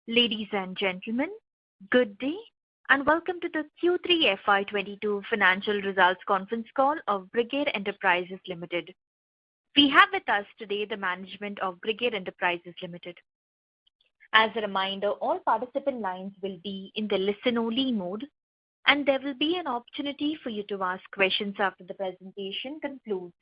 Ladies and gentlemen, good day and welcome to the Q3 FY22 financial results conference call of Brigade Enterprises Limited. We have with us today the management of Brigade Enterprises Limited. As a reminder, all participant lines will be in the listen-only mode, and there will be an opportunity for you to ask questions after the presentation concludes.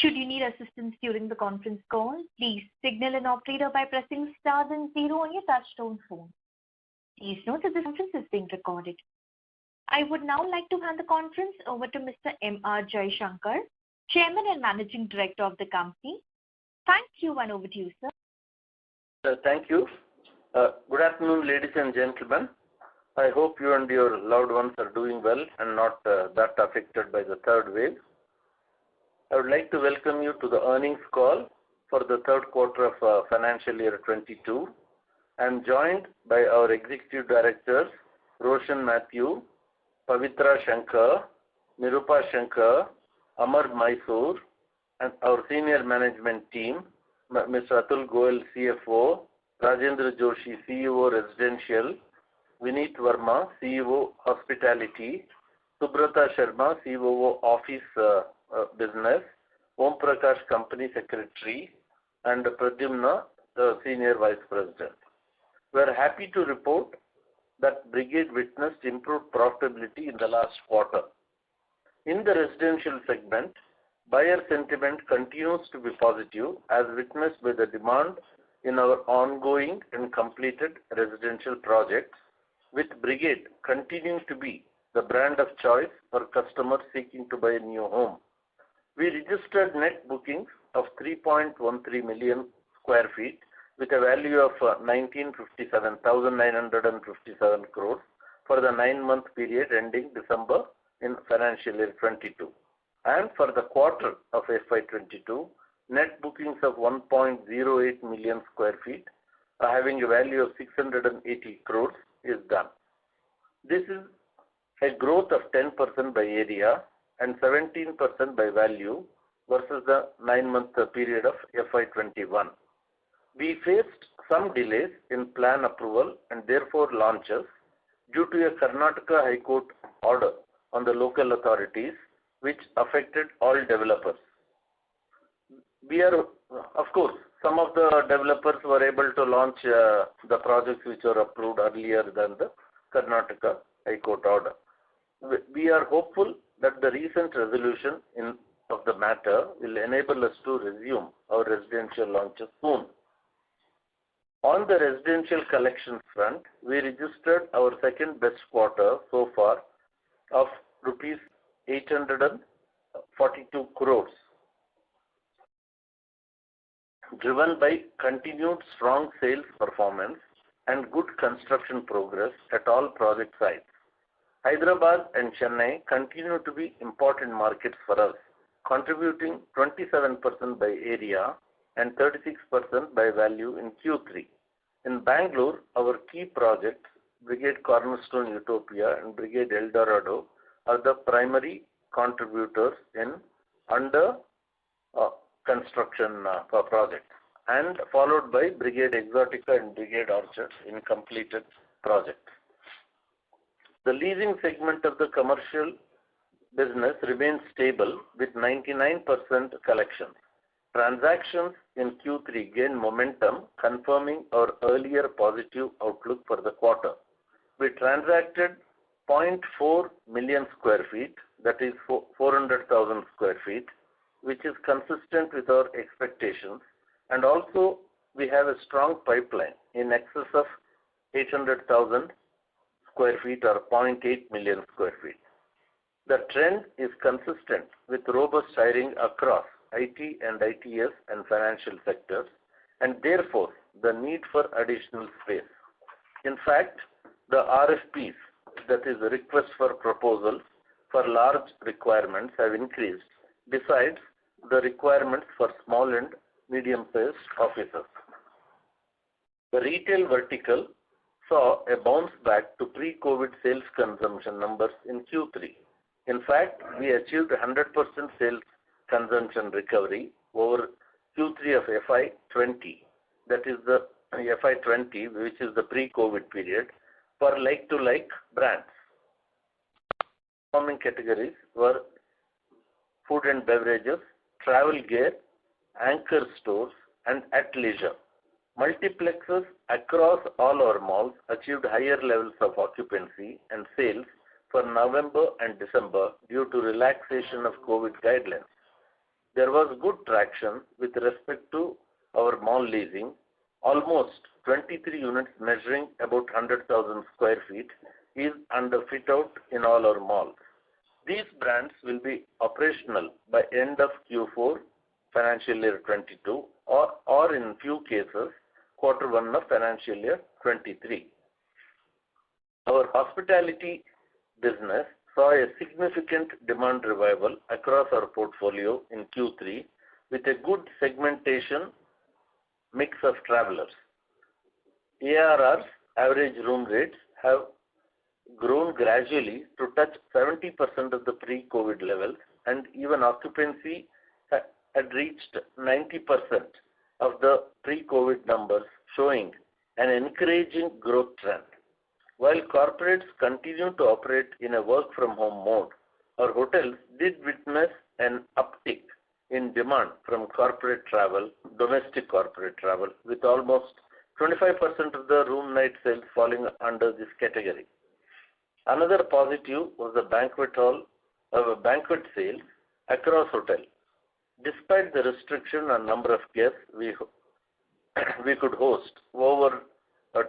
Should you need assistance during the conference call, please signal an operator by pressing star then 0 on your touchtone phone. Please note that this conference is being recorded. I would now like to hand the conference over to Mr. M.R. Jaishankar, Chairman and Managing Director of the company. Thank you, and over to you, sir. Thank you. Good afternoon, ladies and gentlemen. I hope you and your loved ones are doing well and not that affected by the third wave. I would like to welcome you to the earnings call for the third quarter of financial year 22. I am joined by our executive directors, Roshan Matthew, Pavitra Shankar, Nirupa Shankar, Amar Mysore, and our senior management team, Mr. Atul Goel, CFO, Rajendra Joshi, CEO Residential, Vineet Verma, CEO Hospitality, Subrata Sharma, COO Office Business, Om Prakash Company Secretary, and Pradyumna, the Senior Vice President. We are happy to report that Brigade witnessed improved profitability in the last quarter. In the residential segment, buyer sentiment continues to be positive as witnessed by the demand in our ongoing and completed residential projects, with Brigade continuing to be the brand of choice for customers seeking to buy a new home. We registered net bookings of 3.13 million square feet with a value of 1,957 crores for the 9-month period ending December in financial year 22. And for the quarter of FY22, net bookings of 1.08 million square feet having a value of 680 crores is done. This is a growth of 10% by area and 17% by value versus the 9-month period of FY21. We faced some delays in plan approval and therefore launches due to a Karnataka High Court order on the local authorities which affected all developers. Of course, some of the developers were able to launch the projects which were approved earlier than the Karnataka High Court order. We are hopeful that the recent resolution of the matter will enable us to resume our residential launches soon. On the residential collections front, we registered our second best quarter so far of rupees 842 crores, driven by continued strong sales performance and good construction progress at all project sites. Hyderabad and Chennai continue to be important markets for us, contributing 27% by area and 36% by value in Q3. In Bangalore, our key projects, Brigade Cornerstone Utopia and Brigade El Dorado, are the primary contributors in under construction projects, and followed by Brigade Exotica and Brigade Orchards in completed projects. The leasing segment of the commercial business remains stable with 99% collections. Transactions in Q3 gained momentum, confirming our earlier positive outlook for the quarter. We transacted 0.4 million square feet, that is 400,000 square feet, which is consistent with our expectations, and also we have a strong pipeline in excess of 800,000 square feet or 0.8 million square feet. The trend is consistent with robust hiring across IT and ITS and financial sectors, and therefore the need for additional space. In fact, the RFPs, that is the request for proposals for large requirements, have increased, besides the requirements for small and medium-sized offices. The retail vertical saw a bounce back to pre-COVID sales consumption numbers in Q3. In fact, we achieved 100% sales consumption recovery over Q3 of FY20, that is the FY20, which is the pre-COVID period, for like-to-like brands. Performing categories were food and beverages, travel gear, anchor stores, and athleisure. Multiplexes across all our malls achieved higher levels of occupancy and sales for November and December due to relaxation of COVID guidelines. There was good traction with respect to our mall leasing. Almost 23 units measuring about 100,000 square feet is under fit-out in all our malls. These brands will be operational by end of Q4 financial year 22 or in few cases Q1 of financial year 23. Our hospitality business saw a significant demand revival across our portfolio in Q3 with a good segmentation mix of travelers. ARRs, average room rates, have grown gradually to touch 70% of the pre-COVID levels, and even occupancy had reached 90% of the pre-COVID numbers, showing an encouraging growth trend. While corporates continue to operate in a work-from-home mode, our hotels did witness an uptick in demand from corporate travel, domestic corporate travel, with almost 25% of the room night sales falling under this category. Another positive was the banquet sales across hotels. Despite the restriction on number of guests, we could host over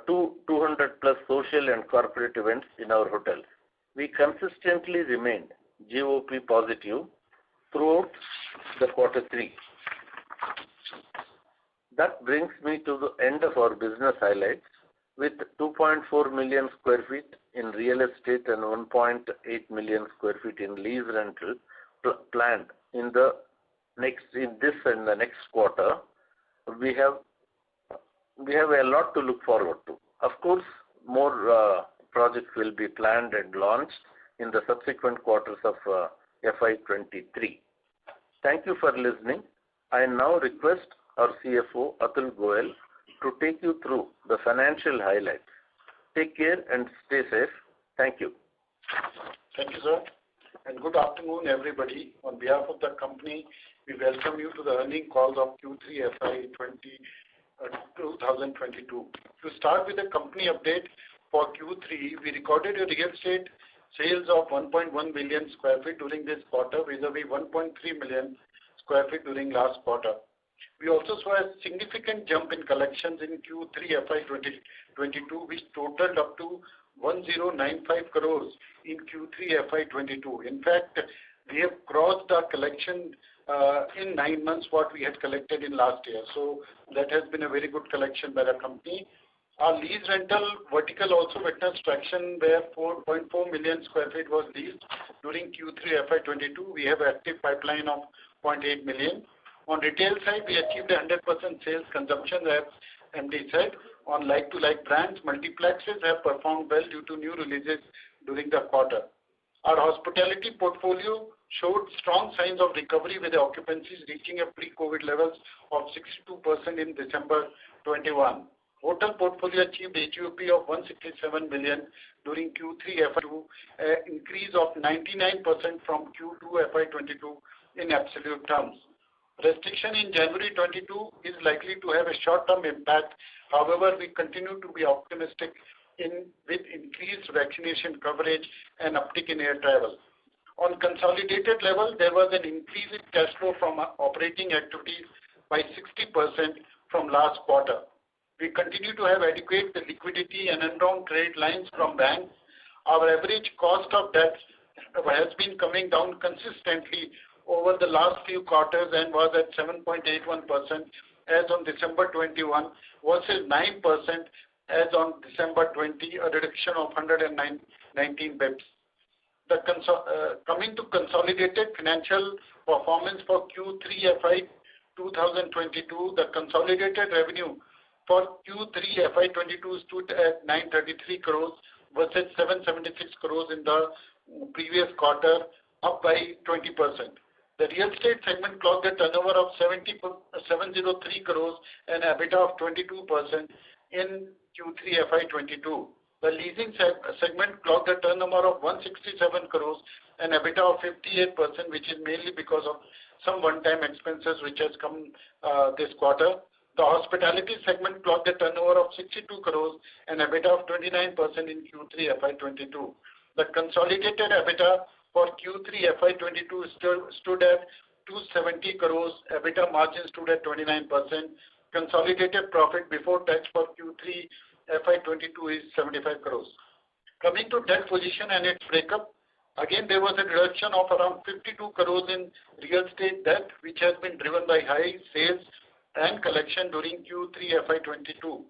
200 plus social and corporate events in our hotels. We consistently remained GOP positive throughout the Q3. That brings me to the end of our business highlights, with 2.4 million square feet in real estate and 1.8 million square feet in lease rental planned in this and the next quarter. We have a lot to look forward to. Of course, more projects will be planned and launched in the subsequent quarters of FY23. Thank you for listening. I now request our CFO Atul Goyal to take you through the financial highlights. Take care and stay safe. Thank you. Thank you, sir. And good afternoon, everybody. On behalf of the company, we welcome you to the earnings calls of Q3 FY2022. To start with the company update for Q3, we recorded a real estate sales of 1.1 million square feet during this quarter, vis-a-vis 1.3 million square feet during last quarter. We also saw a significant jump in collections in Q3 FY2022, which totaled up to 1095 crores in Q3 FY22. In fact, we have crossed our collection in 9 months what we had collected in last year. So that has been a very good collection by the company. Our lease rental vertical also witnessed traction, where 4.4 million square feet was leased during Q3 FY22. We have active pipeline of 0.8 million. On retail side, we achieved 100% sales consumption, as MD said. On like-to-like brands, multiplexes have performed well due to new releases during the quarter. Our hospitality portfolio showed strong signs of recovery, with the occupancies reaching a pre-COVID levels of 62% in December 21. Hotel portfolio achieved HUP of 167 million during Q3 FY22, an increase of 99% from Q2 FY22 in absolute terms. Restriction in January 22 is likely to have a short-term impact. However, we continue to be optimistic with increased vaccination coverage and uptick in air travel. On consolidated level, there was an increase in cash flow from operating activities by 60% from last quarter. We continue to have adequate liquidity and undrawn credit lines from banks. Our average cost of debt has been coming down consistently over the last few quarters and was at 7.81% as on December 21 versus 9% as on December 20, a reduction of 119 bips. Coming to consolidated financial performance for Q3 FY 2022, the consolidated revenue for Q3 FY22 stood at 933 crores versus 776 crores in the previous quarter, up by 20%. The real estate segment clocked a turnover of 703 crores and EBITDA of 22%, in Q3 FY22. The leasing segment clocked a turnover of 167 crores and EBITDA of 58%, which is mainly because of some one-time expenses which has come this quarter. The hospitality segment clocked a turnover of 62 crores and EBITDA of 29% in Q3 FY22. The consolidated EBITDA for Q3 FY22 stood at 270 crores. EBITDA margin stood at 29%. Consolidated profit before tax for Q3 FY22 is 75 crores. Coming to debt position and its breakup, again there was a reduction of around 52 crores in real estate debt, which has been driven by high sales and collection during Q3 FY22.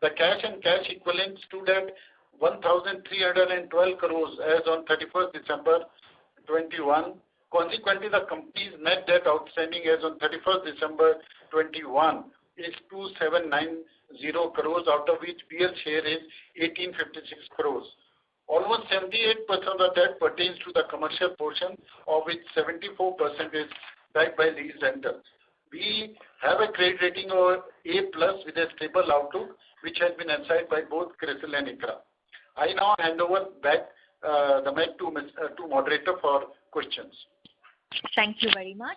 The cash and cash equivalents stood at 1,312 crores as on 31st December 21. Consequently, the company's net debt outstanding as on 31st December 21 is 2,790 crores, out of which BL share is 1,856 crores. Almost 78% of the debt pertains to the commercial portion, of which 74% is backed by lease rentals. We have a credit rating of A+ with a stable outlook, which has been assigned by both CRISIL and ICRA. I now hand over back the mic to moderator for questions. Thank you very much.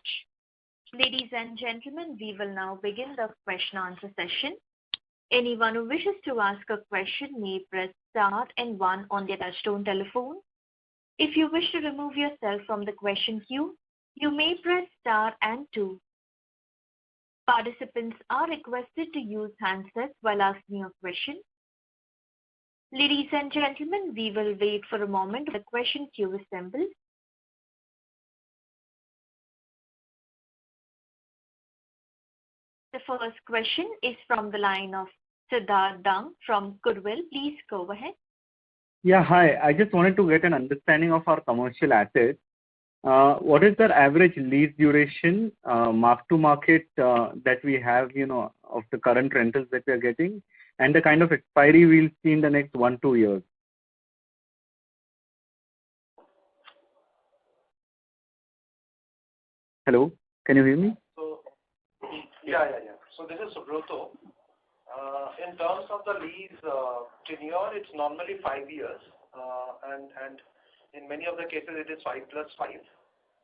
Ladies and gentlemen, we will now begin the question-answer session. Anyone who wishes to ask a question may press star and 1 on their touchtone telephone. If you wish to remove yourself from the question queue, you may press star and 2. Participants are requested to use handsets while asking a question. Ladies and gentlemen, we will wait for a moment while the question queue assembles. The first question is from the line of Siddharth Dung from Goodwill. Please go ahead. Yeah, hi. I just wanted to get an understanding of our commercial assets. What is the average lease duration, mark to market that we have, of the current rentals that we are getting, and the kind of expiry we'll see in the next 1-2 years? Hello, can you hear me? Yeah. So this is Subroto. In terms of the lease tenure, it's normally 5 years, and in many of the cases it is 5 plus 5.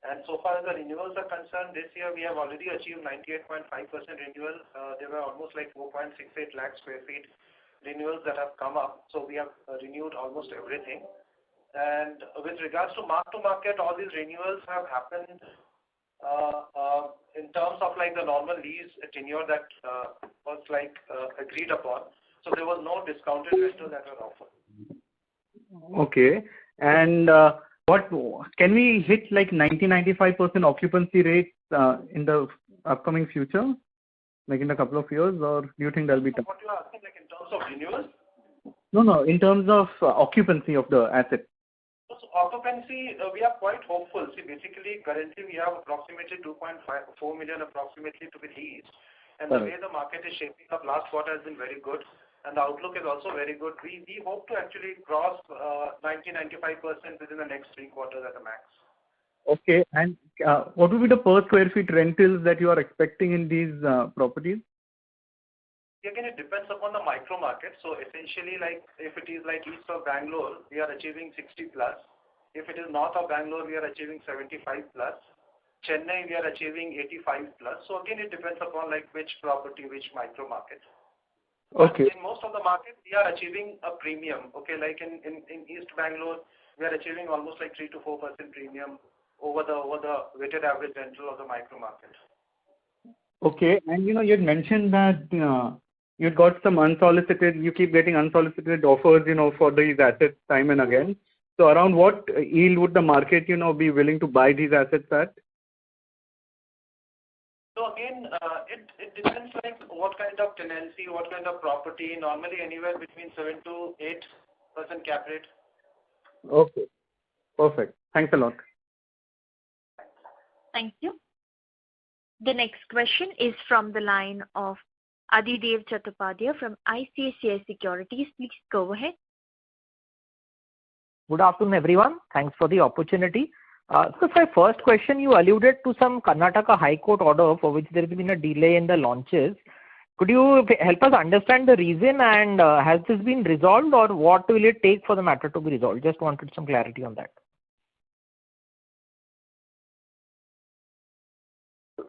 And so far as the renewals are concerned, this year we have already achieved 98.5% renewal. There were almost like 4.68 lakh square feet renewals that have come up. So we have renewed almost everything. And with regards to mark to market, all these renewals have happened in terms of like the normal lease tenure that was agreed upon. So there was no discounted rental that was offered. Okay. And what can we hit like 90-95% occupancy rates in the upcoming future, like in a couple of years, or do you think that'll be tough? What you are asking, like in terms of renewals? No, in terms of occupancy of the asset. So occupancy, we are quite hopeful. See, basically, currently we have approximately 2.4 million approximately to be leased. And the way the market is shaping up, last quarter has been very good. And the outlook is also very good. We hope to actually cross 90-95% within the next 3 quarters at the max. Okay. And what will be the per square feet rentals that you are expecting in these properties? Again, it depends upon the micro market. So essentially, like if it is like east of Bangalore, we are achieving 60 plus. If it is north of Bangalore, we are achieving 75 plus. Chennai, we are achieving 85 plus. So again, it depends upon like which property, which micro market. Okay. In most of the markets, we are achieving a premium. Okay, like in East Bangalore, we are achieving almost like 3 to 4% premium over the weighted average rental of the micro market. Okay, and you had mentioned that you got some you keep getting unsolicited offers, for these assets time and again. So around what yield would the market, be willing to buy these assets at? So again, it depends like what kind of tenancy, what kind of property, normally anywhere between 7 to 8% cap rate. Okay, perfect. Thanks a lot. Thank you. The next question is from the line of Adidev Chattopadhyay from ICICI Securities. Please go ahead. Good afternoon, everyone. Thanks for the opportunity. So my first question, you alluded to some Karnataka High Court order for which there has been a delay in the launches. Could you help us understand the reason, and has this been resolved, or what will it take for the matter to be resolved? Just wanted some clarity on that.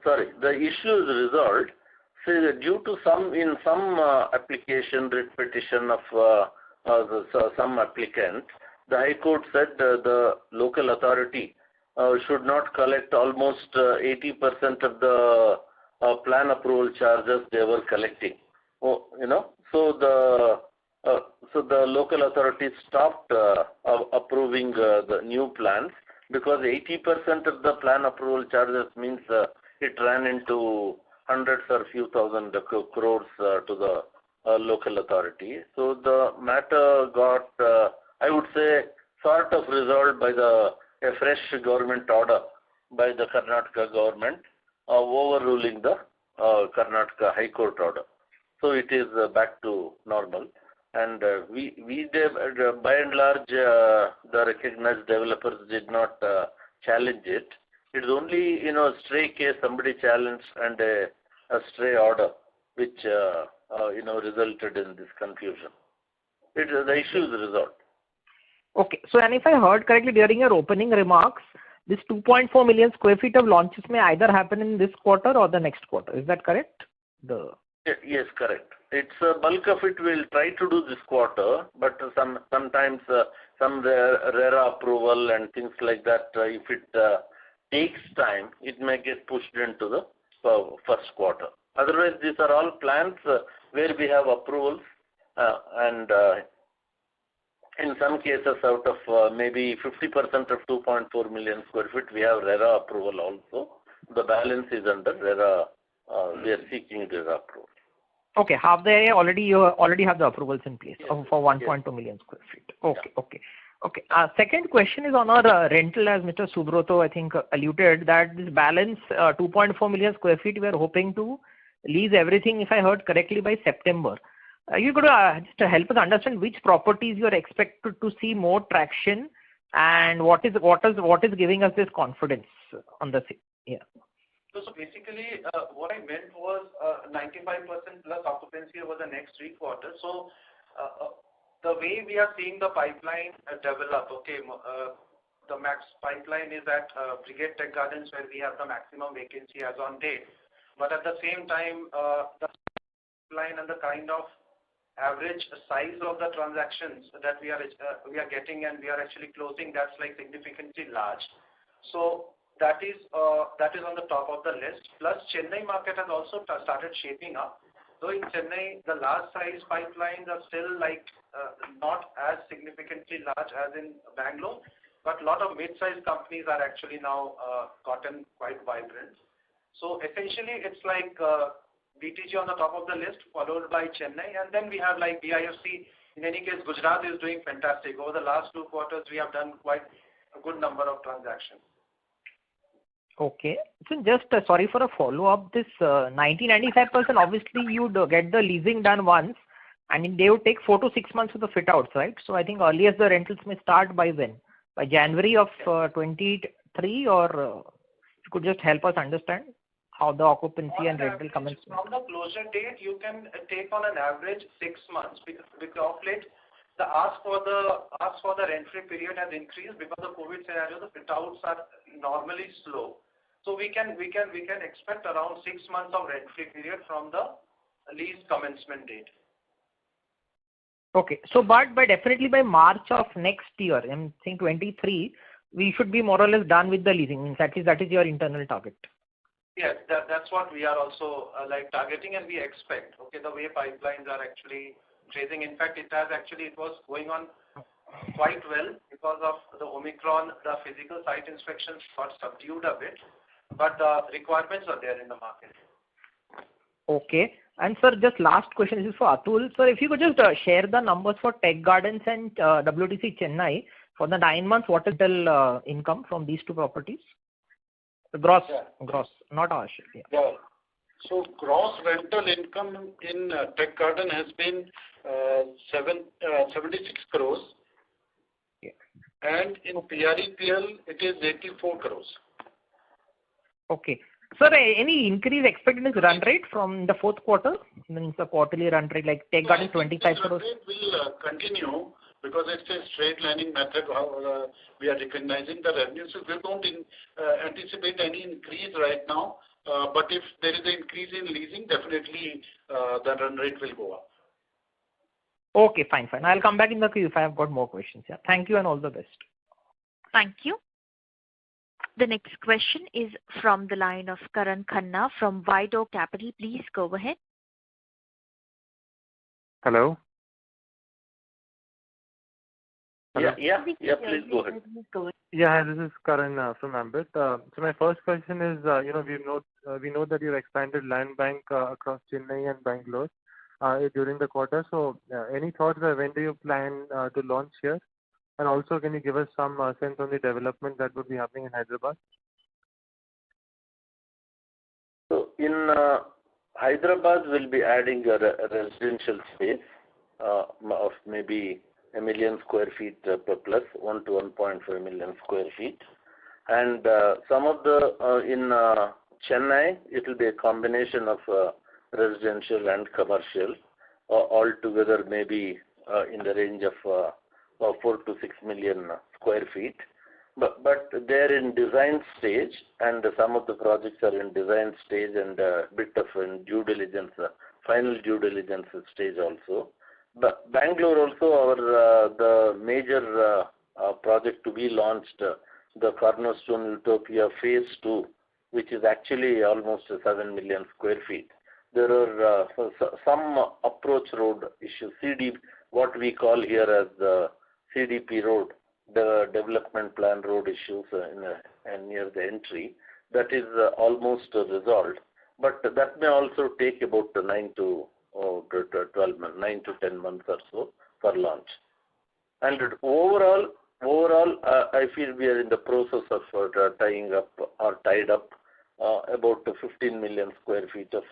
Sorry, the issue is resolved. So due to some application repetition of some applicant, the High Court said the local authority should not collect almost 80% of the plan approval charges they were collecting. So the local authorities stopped approving the new plans because 80% of the plan approval charges means it ran into hundreds or few thousand crores to the local authority. So the matter got, I would say, sort of resolved by a fresh government order by the Karnataka government overruling the Karnataka High Court order. So it is back to normal. And we did, by and large, the recognized developers did not challenge it. It is only, a stray case somebody challenged and a stray order which, resulted in this confusion. The issue is resolved. Okay. So, and if I heard correctly during your opening remarks, this 2.4 million square feet of launches may either happen in this quarter or the next quarter. Is that correct? Yes, correct. It's bulk of it we'll try to do this quarter, but sometimes some RERA approval and things like that, if it takes time, it may get pushed into the first quarter. Otherwise, these are all plans where we have approvals and in some cases out of maybe 50% of 2.4 million square feet, we have RERA approval also. The balance is under RERA, we are seeking RERA approval. Okay, half the area you already have the approvals in place for 1.2 million square feet. Okay, okay. Okay. Second question is on our rental, as Mr. Subroto, I think, alluded that this balance 2.4 million square feet, we are hoping to lease everything, if I heard correctly, by September. You could just help us understand which properties you are expected to see more traction, and what is giving us this confidence on the So basically, what I meant was 95% plus occupancy over the next 3 quarters. So the way we are seeing the pipeline develop, the max pipeline is at Brigade Tech Gardens, where we have the maximum vacancy as on date. But at the same time, the pipeline and the kind of average size of the transactions that we are getting and we are actually closing, that's like significantly large. So that is on the top of the list. Plus, Chennai market has also started shaping up. Though in Chennai, the large size pipelines are still not as significantly large as in Bangalore, but a lot of mid-sized companies are actually now gotten quite vibrant. So essentially, it's like BTG on the top of the list, followed by Chennai, and then we have like BIFC. In any case, Gujarat is doing fantastic. Over the last 2 quarters, we have done quite a good number of transactions. Okay. So just sorry for a follow-up. This 90-95%, obviously you'd get the leasing done once, and they would take 4 to 6 months for the fit-outs, right? So I think earliest the rentals may start by when? By January of 23, or you could just help us understand how the occupancy and rental commence. From the closure date, you can take on an average 6 months because of late the ask for the rent-free period has increased because of COVID scenario. The fit-outs are normally slow. So we can expect around 6 months of rent-free period from the lease commencement date. Okay. So, but definitely by March of next year, I'm saying 23, we should be more or less done with the leasing. That is your internal target. Yes, that's what we are also targeting, and we expect. Okay, the way pipelines are actually tracing. In fact, it was going on quite well because of the Omicron. The physical site inspections got subdued a bit, but the requirements are there in the market. Okay. And sir, just last question, this is for Atul. Sir, if you could just share the numbers for Tech Gardens and WTC Chennai for the 9 months, what is the income from these 2 properties? Gross, not our share. Yeah. So gross rental income in Tech Garden has been 76 crores. Yeah. And in PREPL, it is 84 crores. Okay. Sir, any increase expected in this run rate from the fourth quarter? Means the quarterly run rate, like Tech Guard is 25 crores. Run rate will continue because it's a straight lining method how we are recognizing the revenue. So we don't anticipate any increase right now. But if there is an increase in leasing, definitely the run rate will go up. Okay, fine. I'll come back in the queue if I have got more questions. Yeah. Thank you and all the best. Thank you. The next question is from the line of Karan Khanna from Vido Capital. Please go ahead. Hello. Yeah, please go ahead. Yeah, hi, this is Karan from Ambit. So my first question is, we know that you've expanded land bank across Chennai and Bangalore during the quarter. So any thoughts when do you plan to launch here? And also, can you give us some sense on the development that would be happening in Hyderabad? So in Hyderabad, we'll be adding a residential space of maybe 1 million square feet plus 1 to 1.5 million square feet. And some of the in Chennai, it will be a combination of residential and commercial, all together maybe in the range of 4 to 6 million square feet. But they're in design stage, and some of the projects are in design stage and a bit of in due diligence, final due diligence stage also. But Bangalore also, the major project to be launched, the Cornerstone Utopia Phase 2, which is actually almost 7 million square feet. There are some approach road issues, what we call here as the CDP road, the development plan road issues near the entry. That is almost resolved, but that may also take about 9 to 12 months, 9 to 10 months or so for launch. And overall, I feel we are in the process of tying up or tied up about 15 million square feet of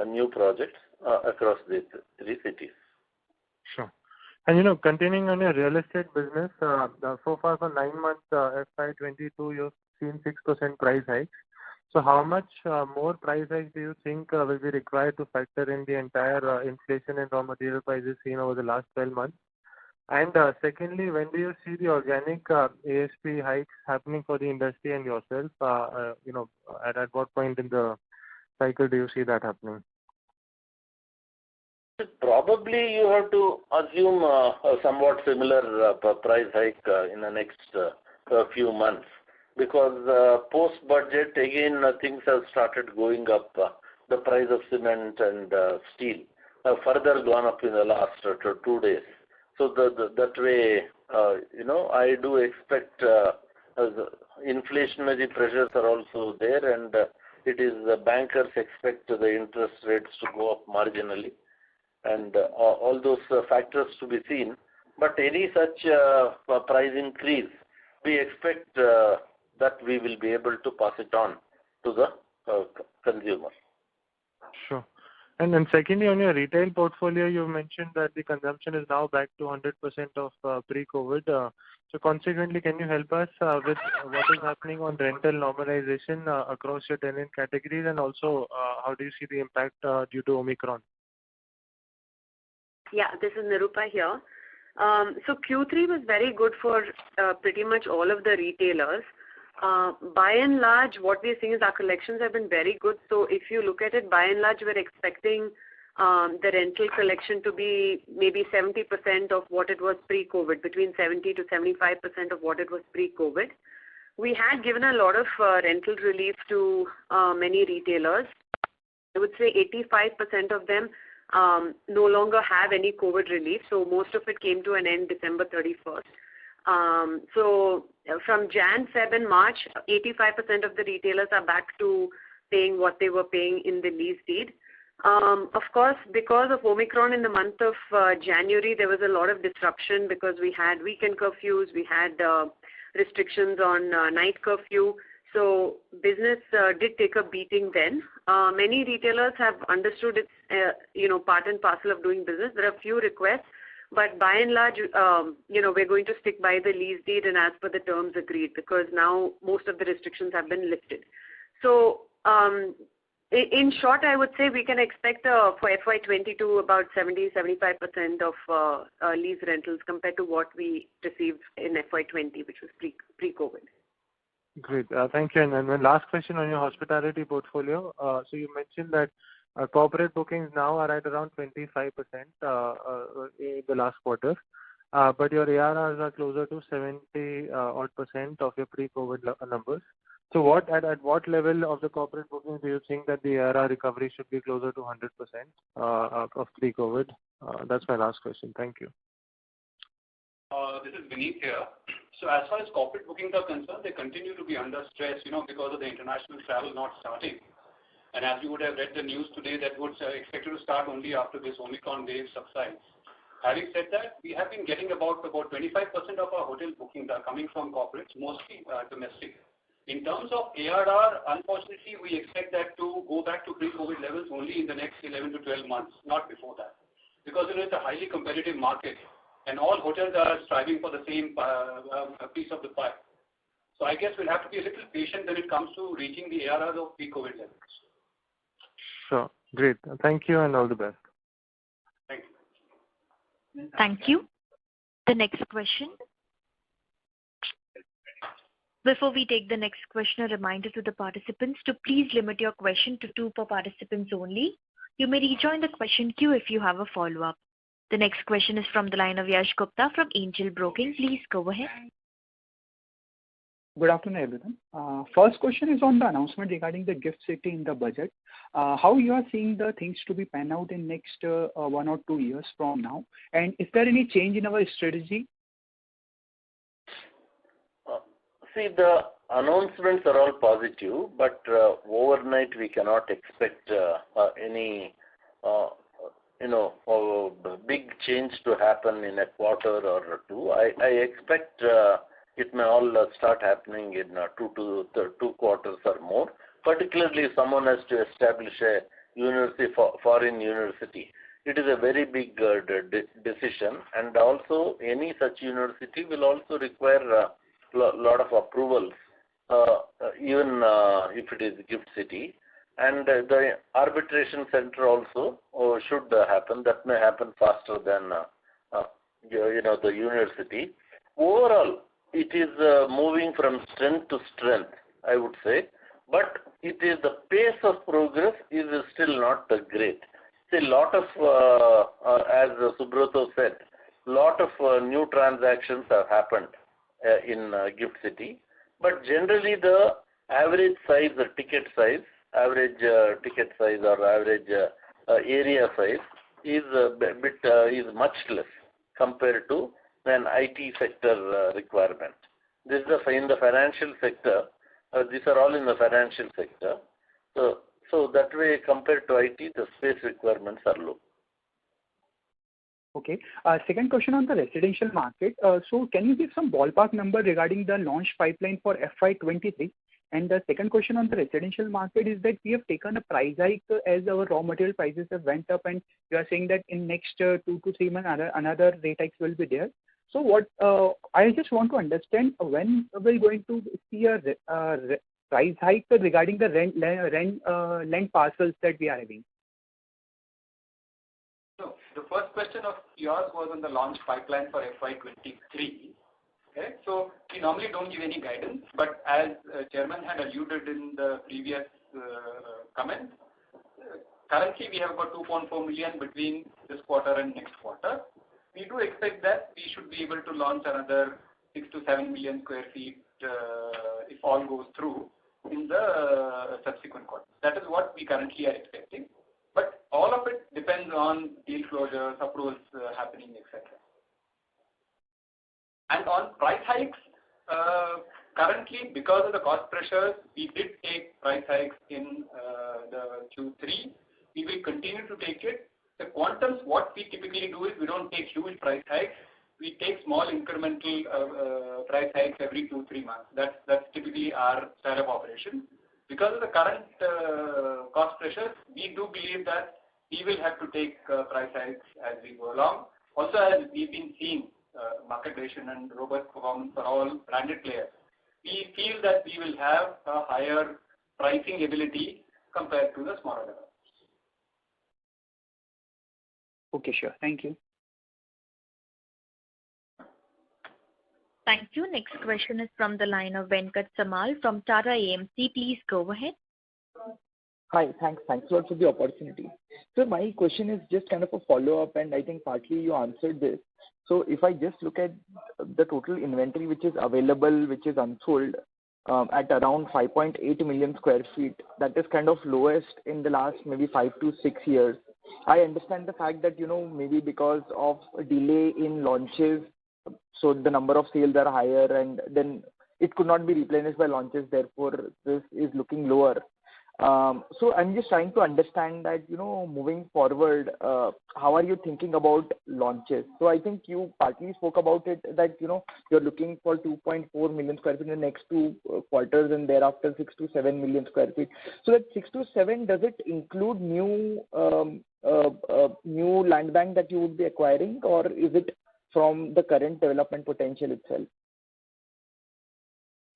new projects across these 3 cities. Sure. And continuing on your real estate business, so far for 9 months FY22, you've seen 6% price hikes. So how much more price hikes do you think will be required to factor in the entire inflation and raw material prices seen over the last 12 months? And secondly, when do you see the organic ASP hikes happening for the industry and yourself? At what point in the cycle do you see that happening? Probably you have to assume a somewhat similar price hike in the next few months, because post-budget, again, things have started going up. The price of cement and steel have further gone up in the last 2 days. So that way, I do expect inflationary pressures are also there, and it is the bankers expect the interest rates to go up marginally, and all those factors to be seen. But any such price increase, we expect that we will be able to pass it on to the consumer. Sure. And then secondly, on your retail portfolio, you mentioned that the consumption is now back to 100% of pre-COVID. So consequently, can you help us with what is happening on rental normalization across your tenant categories, and also how do you see the impact due to Omicron? Yeah, this is Nirupa here. So Q3 was very good for pretty much all of the retailers. By and large, what we are seeing is our collections have been very good. So if you look at it, by and large, we're expecting the rental collection to be maybe 70% of what it was pre-COVID, between 70 to 75% of what it was pre-COVID. We had given a lot of rental relief to many retailers. I would say 85% of them no longer have any COVID relief. So most of it came to an end December 31st. So from Jan, Feb and March, 85% of the retailers are back to paying what they were paying in the lease deed. Of course, because of Omicron in the month of January, there was a lot of disruption because we had weekend curfews, we had restrictions on night curfew. So business did take a beating then. Many retailers have understood it's part and parcel of doing business. There are few requests, but by and large, we're going to stick by the lease deed and as per the terms agreed, because now most of the restrictions have been lifted. So In short, I would say we can expect for FY22 about 70-75% of lease rentals compared to what we received in FY20, which was pre-COVID. Great. Thank you. And one last question on your hospitality portfolio. So you mentioned that corporate bookings now are at around 25% in the last quarter, but your ARRs are closer to 70% of your pre-COVID numbers. So at what level of the corporate bookings do you think that the ARR recovery should be closer to 100% of pre-COVID? That's my last question. Thank you. This is Vineet here. So as far as corporate bookings are concerned, they continue to be under stress, because of the international travel not starting. And as you would have read the news today, that would expected to start only after this Omicron wave subsides. Having said that, we have been getting about 25% of our hotel bookings are coming from corporates, mostly domestic. In terms of ARR, unfortunately, we expect that to go back to pre-COVID levels only in the next 11 to 12 months, not before that. Because it's a highly competitive market, and all hotels are striving for the same piece of the pie. So I guess we'll have to be a little patient when it comes to reaching the ARRs of pre-COVID levels. Sure. Great. Thank you and all the best. Thank you. Thank you. The next question. Before we take the next question, a reminder to the participants to please limit your question to 2 per participants only. You may rejoin the question queue if you have a follow-up. The next question is from the line of Yash Gupta from Angel Broking. Please go ahead. Good afternoon, everyone. First question is on the announcement regarding the gift city in the budget. How you are seeing the things to be pan out in next 1 or 2 years from now? And is there any change in our strategy? See, the announcements are all positive, but overnight we cannot expect any big change to happen in a quarter or 2. I expect it may all start happening in 2 quarters or more. Particularly, if someone has to establish a university, foreign university, it is a very big decision, and also any such university will also require lot of approvals, even if it is gift city, and the arbitration center also should happen. That may happen faster than the university. Overall, it is moving from strength to strength, I would say, but it is the pace of progress is still not great. See, lot of as Subrata said, lot of new transactions have happened in gift city, but generally the average size, the ticket size, average ticket size or average area size is is much less compared to an IT sector requirement. This is in the financial sector. These are all in the financial sector. So that way, compared to IT, the space requirements are low. Okay. Second question on the residential market. So can you give some ballpark number regarding the launch pipeline for FY23? And the second question on the residential market is that we have taken a price hike as our raw material prices have went up, and you are saying that in next 2 to 3 months another rate hikes will be there. So what I just want to understand, when we're going to see a price hike regarding the land parcels that we are having? So the first question of yours was on the launch pipeline for FY23. Okay, so we normally don't give any guidance, but as Chairman had alluded in the previous comment, currently we have about 2.4 million between this quarter and next quarter. We do expect that we should be able to launch another 6 to 7 million square feet if all goes through in the subsequent quarter. That is what we currently are expecting. But all of it depends on deal closures, approvals happening, etc. And on price hikes, currently because of the cost pressures, we did take price hikes in the Q3. We will continue to take it. The quantums, what we typically do is we don't take huge price hikes. We take small incremental price hikes every 2-3 months. That's typically our style of operation. Because of the current cost pressures, we do believe that we will have to take price hikes as we go along. Also, as we've been seeing market duration and robust performance for all branded players, we feel that we will have a higher pricing ability compared to the smaller developers. Okay, sure. Thank you. Thank you. Next question is from the line of Venkat Samal from Tata AMC. Please go ahead. Hi. Thanks a lot for the opportunity. So my question is just kind of a follow-up, and I think partly you answered this. So if I just look at the total inventory which is available, which is unsold, at around 5.8 million square feet, that is kind of lowest in the last maybe 5 to 6 years. I understand the fact that, maybe because of a delay in launches, so the number of sales are higher and then it could not be replenished by launches, therefore this is looking lower. So I'm just trying to understand that, moving forward, how are you thinking about launches? So I think you partly spoke about it that, you're looking for 2.4 million square feet in the next 2 quarters and thereafter 6 to 7 million square feet. So that 6 to 7, does it include new land bank that you would be acquiring, or is it from the current development potential itself?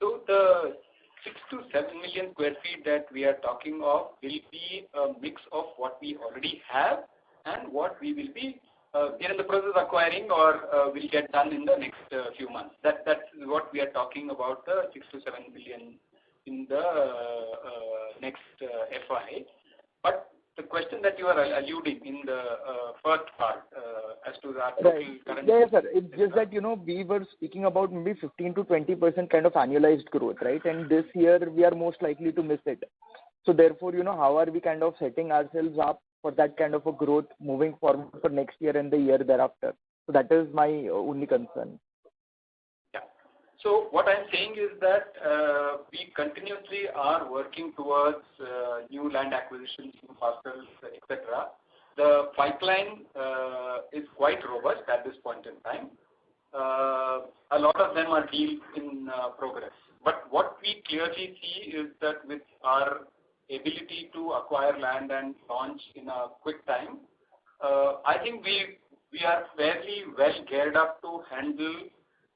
So the 6 to 7 million square feet that we are talking of will be a mix of what we already have and what we will be in the process of acquiring or will get done in the next few months. That's what we are talking about, the 6 to 7 million in the next FY. But the question that you are alluding in the first part as to the total current... Yes, sir. It's just that, we were speaking about maybe 15 to 20% kind of annualized growth, right? And this year we are most likely to miss it. So therefore, how are we kind of setting ourselves up for that kind of a growth moving forward for next year and the year thereafter? So that is my only concern. Yeah. So what I'm saying is that we continuously are working towards new land acquisitions, new parcels, etc. The pipeline is quite robust at this point in time. A lot of them are deals in progress. But what we clearly see is that with our ability to acquire land and launch in a quick time, I think we are fairly well geared up to handle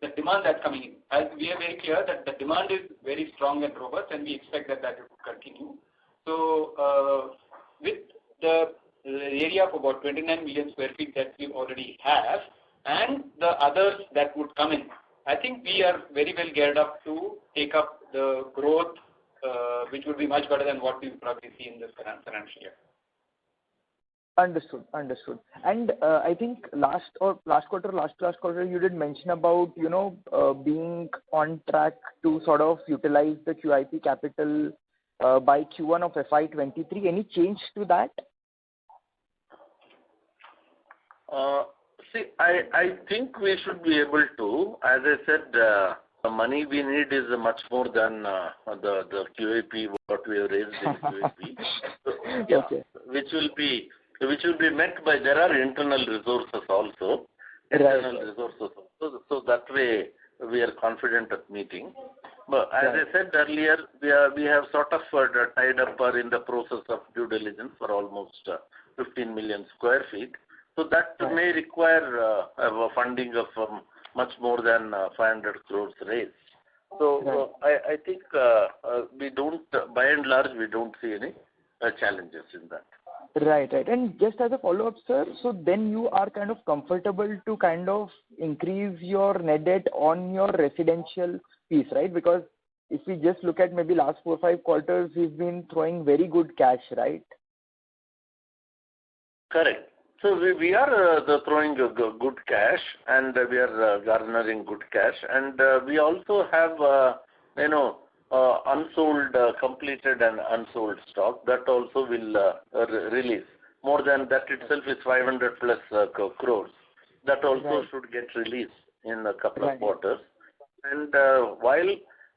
the demand that's coming in. As we are very clear that the demand is very strong and robust, and we expect that it will continue. So with the area of about 29 million square feet that we already have and the others that would come in, I think we are very well geared up to take up the growth, which would be much better than what we probably see in this financial year. Understood. And I think last quarter, you did mention about, being on track to sort of utilize the QIP capital by Q1 of FY23. Any change to that? See, I think we should be able to. As I said, the money we need is much more than the QIP, what we have raised in QIP. So, yeah, okay. Which will be met by, there are internal resources also. So that way we are confident of meeting. But as I said earlier, we have sort of tied up or in the process of due diligence for almost 15 million square feet. So that may require a funding of much more than 500 crores raised. So I think we don't, by and large, we don't see any challenges in that. Right. And just as a follow-up, sir, so then you are kind of comfortable to kind of increase your net debt on your residential piece, right? Because if we just look at maybe last 4 or 5 quarters, we've been throwing very good cash, right? Correct. So we are throwing good cash, and we are garnering good cash, and we also have unsold, completed and unsold stock that also will release. More than that itself is 500 plus crores. That also should get released in a couple of quarters. And while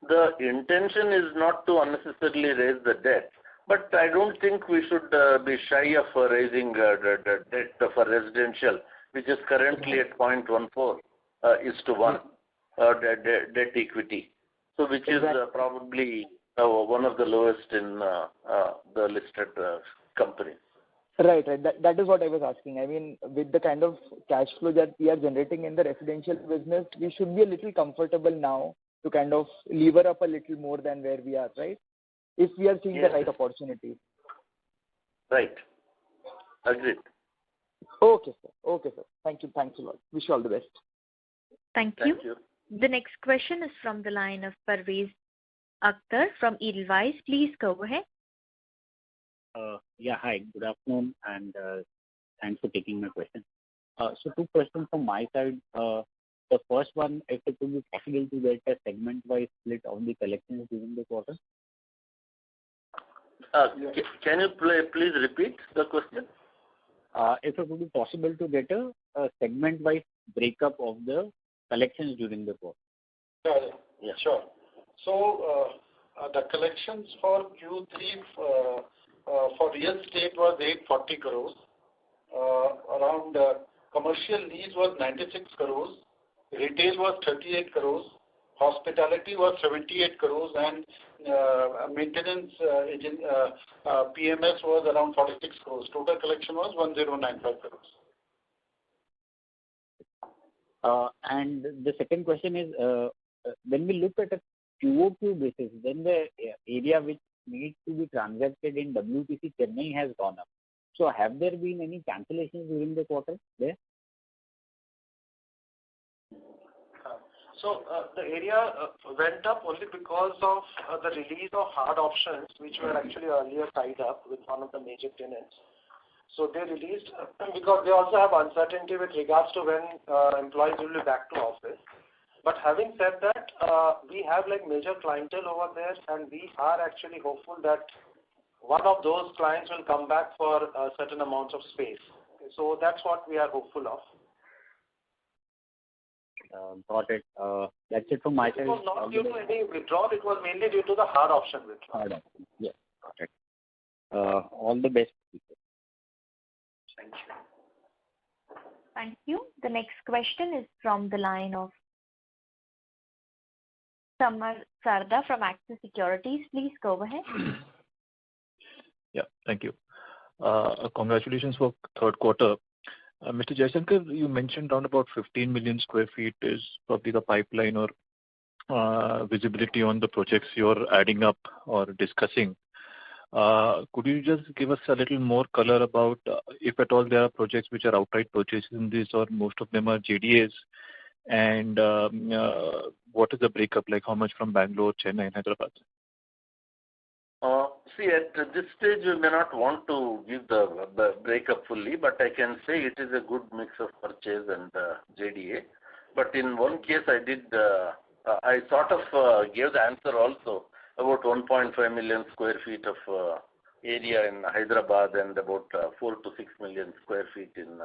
the intention is not to unnecessarily raise the debt, but I don't think we should be shy of raising the debt for residential, which is currently at 0.14 1 debt equity. So which is probably one of the lowest in the listed companies. Right. That is what I was asking. I mean, with the kind of cash flow that we are generating in the residential business, we should be a little comfortable now to kind of lever up a little more than where we are, right? if we are seeing Yes. the right opportunities. Right. Agreed. Okay, sir. Okay, sir. Thank you. Thanks a lot. Wish you all the best. Thank you. Thank you. The next question is from the line of Parvez Akhtar from Edelweiss. Please go ahead. Yeah, hi. Good afternoon, and thanks for taking my question. So two questions from my side. The first one, if it would be possible to get a segment-wise split of the collections during the quarter. Can you please repeat the question? If it would be possible to get a segment-wise breakup of the collections during the quarter. Yeah, sure. So the collections for Q3 for real estate was 840 crores. Around commercial lease was 96 crores. Retail was 38 crores. Hospitality was 78 crores, and maintenance agent PMS was around 46 crores. Total collection was 1095 crores. And the second question is, when we look at a QOQ basis, then the area which needs to be transacted in WTC Chennai has gone up. So have there been any cancellations during the quarter there? So the area went up only because of the release of hard options, which were actually earlier tied up with one of the major tenants. So they released because they also have uncertainty with regards to when employees will be back to office. But having said that, we have like major clientele over there, and we are actually hopeful that one of those clients will come back for certain amounts of space. So that's what we are hopeful of. Got it. That's it from my side. It was not due to any withdrawal. It was mainly due to the hard option withdrawal. Hard option. Yes, got it. All the best. Thank you. Thank you. The next question is from the line of Samar Sarda from Axis Securities. Please go ahead. Yeah, thank you. Congratulations for third quarter. Mr. Jaishankar, you mentioned around about 15 million square feet is probably the pipeline or visibility on the projects you're adding up or discussing. Could you just give us a little more color about if at all there are projects which are outright purchases in this, or most of them are JDAs, and what is the breakup, like how much from Bangalore, Chennai, and Hyderabad? See, at this stage, we may not want to give the breakup fully, but I can say it is a good mix of purchase and JDA. But in one case, I sort of gave the answer also about 1.5 million square feet of area in Hyderabad and about 4 to 6 million square feet in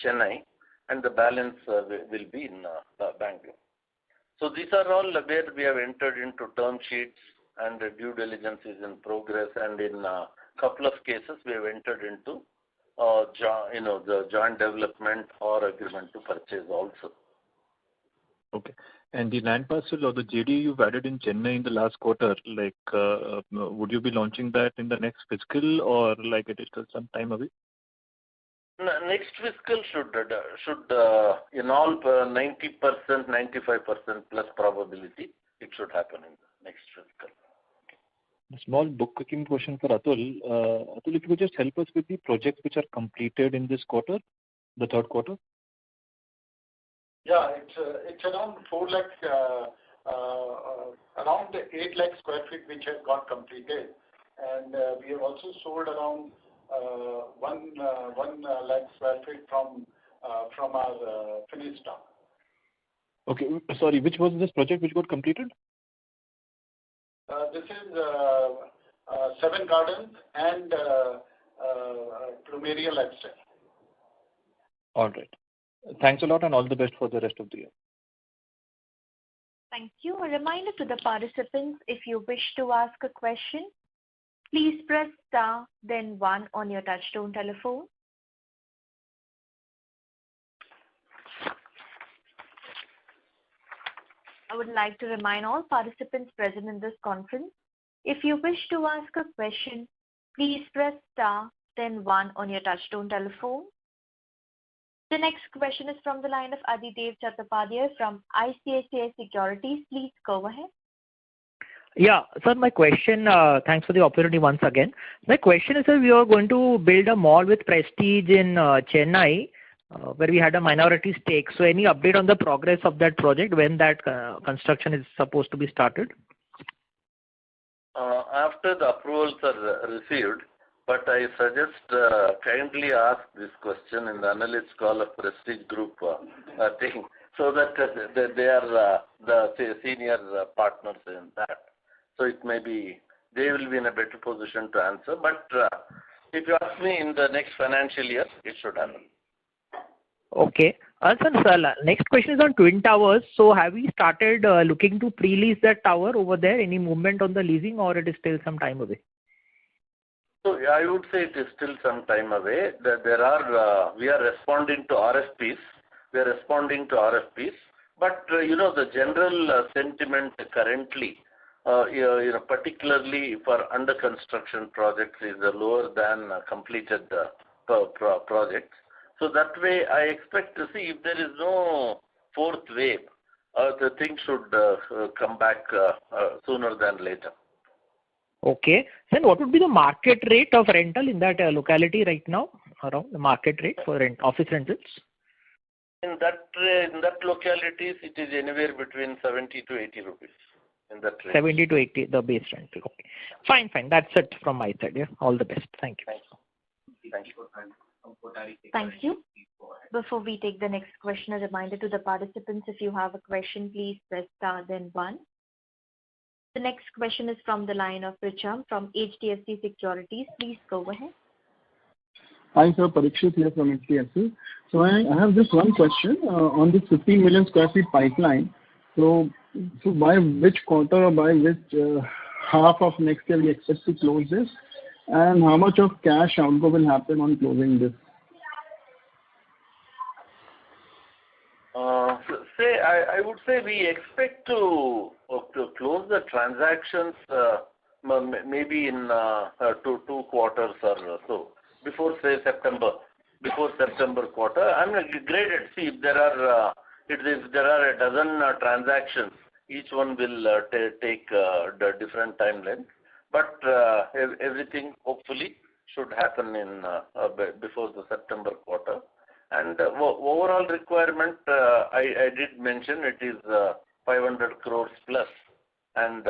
Chennai, and the balance will be in Bangalore. So these are all where we have entered into term sheets, and the due diligence is in progress, and in a couple of cases we have entered into the joint development or agreement to purchase also. Okay. And the land parcel or the JD you've added in Chennai in the last quarter, like would you be launching that in the next fiscal, or like it is still some time away? Next fiscal should in all 90%, 95% plus probability it should happen in the next fiscal. A small bookkeeping question for Atul. Atul, if you could just help us with the projects which are completed in this quarter, the third quarter. Yeah, it's around 4 lakh, around 8 lakh square feet which have got completed, and we have also sold around 1 lakh square feet from our finished stock. Okay, sorry, which was this project which got completed? This is Seven Gardens and Plumeria Lifestyle. All right. Thanks a lot, and all the best for the rest of the year. Thank you. A reminder to the participants, if you wish to ask a question, please press star then 1 on your touchtone telephone. I would like to remind all participants present in this conference, if you wish to ask a question, please press star then 1 on your touchtone telephone. The next question is from the line of Adidev Chattopadhyay from ICICI Securities. Please go ahead. Yeah, sir, my question, thanks for the opportunity once again. My question is, sir, we are going to build a mall with Prestige in Chennai, where we had a minority stake. So any update on the progress of that project, when that construction is supposed to be started? After the approvals are received, but I suggest kindly ask this question in the analyst call of Prestige Group thing, so that they are the senior partners in that. So it may be, they will be in a better position to answer. But if you ask me, in the next financial year, it should happen. Okay. Sir, next question is on Twin Towers. So have we started looking to pre-lease that tower over there? Any movement on the leasing, or it is still some time away? So I would say it is still some time away. We are responding to RFPs. But the general sentiment currently, particularly for under construction projects, is lower than completed projects. So that way, I expect to see if there is no fourth wave, the thing should come back sooner than later. Okay. Then what would be the market rate of rental in that locality right now? Around the market rate for office rentals? In that localities, it is anywhere between 70 to 80 rupees. In that range. 70 to 80, the base rental. Okay. Fine. That's it from my side. Yeah. All the best. Thank you. Thank you. Thank you. Before we take the next question, a reminder to the participants, if you have a question, please press star then 1. The next question is from the line of Richam from HDFC Securities. Please go ahead. Hi, sir. Parikshit here from HDFC. So I have just one question on this 15 million square feet pipeline. So by which quarter or by which half of next year we expect to close this? And how much of cash outgo will happen on closing this? I would say we expect to close the transactions maybe in 2 quarters or so, before say September quarter. I'm graded. See, if there are a dozen transactions, each one will take the different timeline. But everything hopefully should happen in before the September quarter. And overall requirement, I did mention it is 500 crores plus, and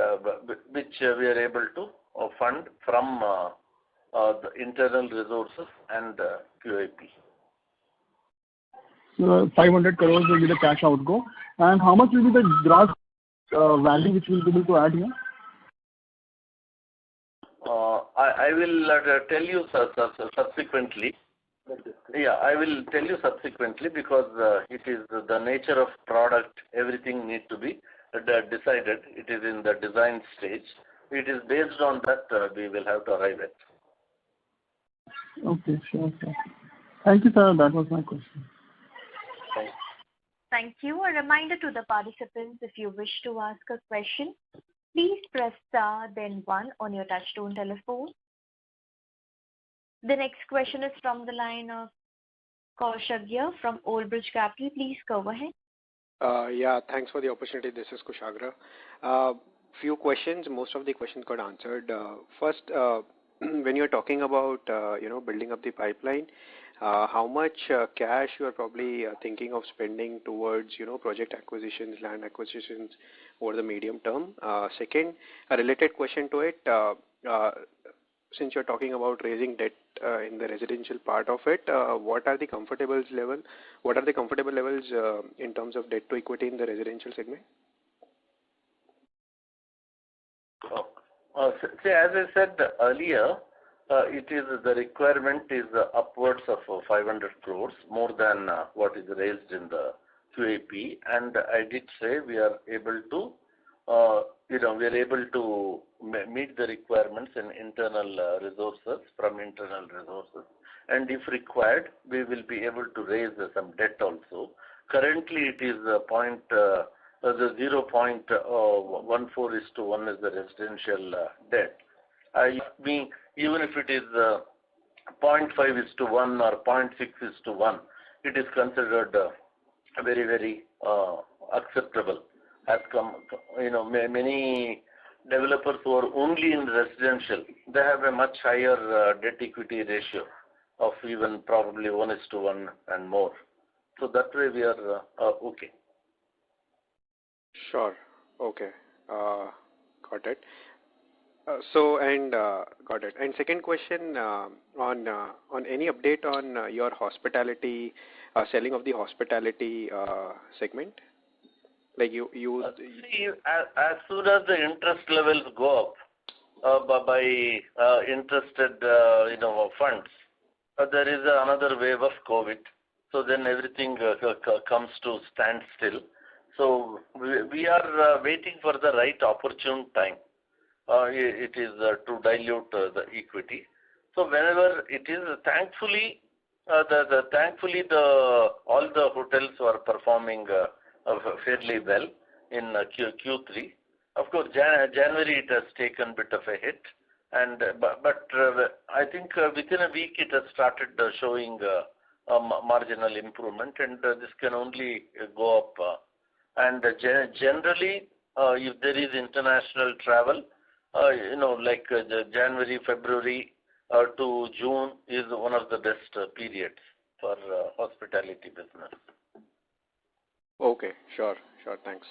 which we are able to fund from the internal resources and QIP. So 500 crores will be the cash outgo. And how much will be the gross value which we will be able to add here? I will tell you subsequently. Yeah, I will tell you subsequently, because it is the nature of product. Everything needs to be decided. It is in the design stage. It is based on that we will have to arrive at. Okay, sure, sir. Thank you, sir. That was my question. Thank you. A reminder to the participants, if you wish to ask a question, please press star then 1 on your touchtone telephone. The next question is from the line of Kushagra from Old Bridge Capital. Please go ahead. Yeah, thanks for the opportunity. This is Kushagra. Few questions. Most of the questions got answered. First, when you're talking about building up the pipeline, how much cash you are probably thinking of spending towards project acquisitions, land acquisitions over the medium term? Second, a related question to it. Since you're talking about raising debt in the residential part of it, what are the comfortable levels in terms of debt to equity in the residential segment? See, as I said earlier, the requirement is upwards of 500 crores, more than what is raised in the QAP, and I did say we are able to meet the requirements in internal resources, and if required, we will be able to raise some debt also. Currently, it is 0.14:1 is the residential debt. Even if it is 0.5:1 or 0.6:1, it is considered very, very acceptable. Many developers who are only in residential, they have a much higher debt equity ratio of even probably 1:1 and more. So that way we are okay. Sure. Okay. Got it. Got it. And second question on any update on your hospitality selling of the hospitality segment? Like you see, as soon as the interest levels go up by interested funds, there is another wave of COVID. So then everything comes to standstill. So we are waiting for the right opportune time. It is to dilute the equity. So whenever it is, thankfully, all the hotels are performing fairly well in Q3. Of course, January it has taken a bit of a hit, and but I think within a week it has started showing marginal improvement, and this can only go up. And generally, if there is international travel, like January, February to June is one of the best periods for hospitality business. Okay, sure, thanks.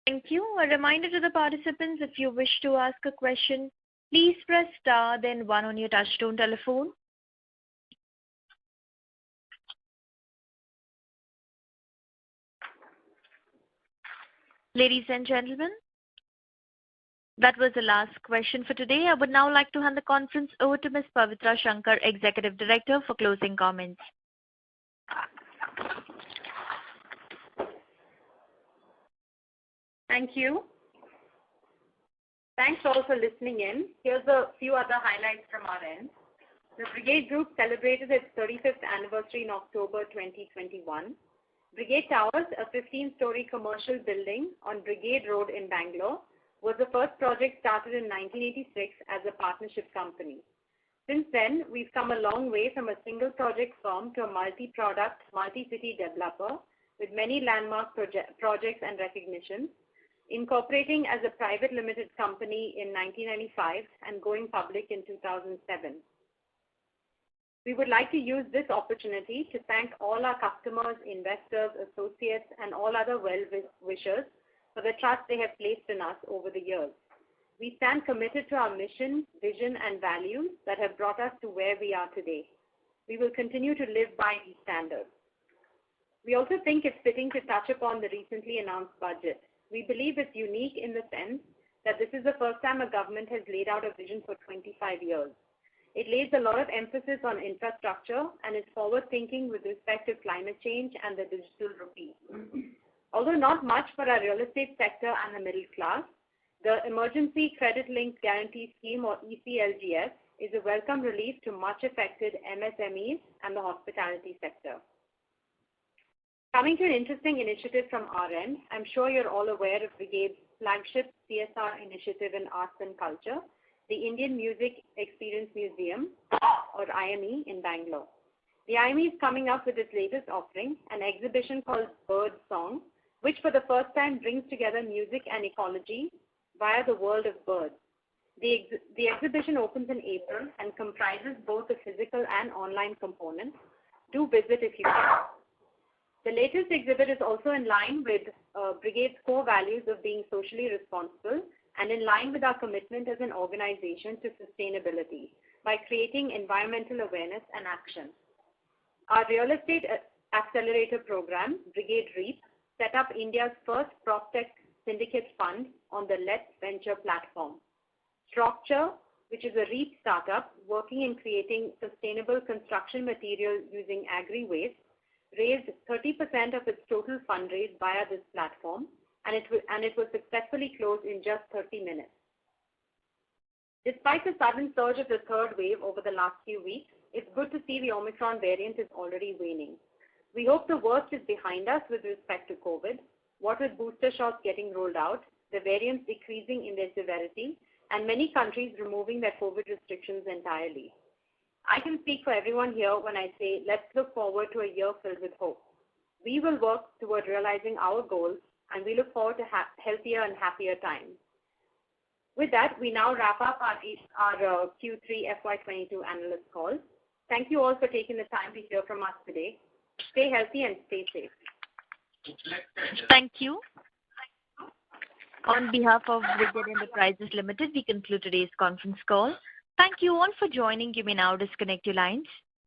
Thank you. A reminder to the participants, if you wish to ask a question, please press star then 1 on your touchtone telephone. Ladies and gentlemen, that was the last question for today. I would now like to hand the conference over to Ms. Pavitra Shankar, Executive Director, for closing comments. Thank you. Thanks all for listening in. Here's a few other highlights from our end. The Brigade Group celebrated its 35th anniversary in October 2021. Brigade Towers, a 15-story commercial building on Brigade Road in Bangalore, was the first project started in 1986 as a partnership company. Since then, we've come a long way from a single project firm to a multi-product, multi-city developer with many landmark projects and recognitions, incorporating as a private limited company in 1995 and going public in 2007. We would like to use this opportunity to thank all our customers, investors, associates, and all other well-wishers for the trust they have placed in us over the years. We stand committed to our mission, vision, and values that have brought us to where we are today. We will continue to live by these standards. We also think it's fitting to touch upon the recently announced budget. We believe it's unique in the sense that this is the first time a government has laid out a vision for 25 years. It lays a lot of emphasis on infrastructure and is forward-thinking with respect to climate change and the digital rupee. Although not much for our real estate sector and the middle class, the Emergency Credit Linked Guarantee Scheme, or ECLGS, is a welcome relief to much affected MSMEs and the hospitality sector. Coming to an interesting initiative from our end, I'm sure you're all aware of Brigade's flagship CSR initiative in arts and culture, the Indian Music Experience Museum, or IME, in Bangalore. The IME is coming up with its latest offering, an exhibition called Bird Song, which for the first time brings together music and ecology via the world of birds. The exhibition opens in April and comprises both a physical and online component. Do visit if you can. The latest exhibit is also in line with Brigade's core values of being socially responsible and in line with our commitment as an organization to sustainability by creating environmental awareness and action. Our real estate accelerator program, Brigade REAP, set up India's first PropTech syndicate fund on the Let's Venture platform. Structure, which is a REAP startup working in creating sustainable construction material using agri-waste, raised 30% of its total fundraise via this platform, and it was successfully closed in just 30 minutes. Despite the sudden surge of the third wave over the last few weeks, it's good to see the Omicron variant is already waning. We hope the worst is behind us with respect to COVID. What with booster shots getting rolled out, the variants decreasing in their severity, and many countries removing their COVID restrictions entirely. I can speak for everyone here when I say let's look forward to a year filled with hope. We will work toward realizing our goals and we look forward to healthier and happier times. With that, we now wrap up our Q3 FY22 analyst call. Thank you all for taking the time to hear from us today. Stay healthy and stay safe. Thank you. On behalf of Brigade Enterprises Limited, we conclude today's conference call. Thank you all for joining. You may now disconnect your lines.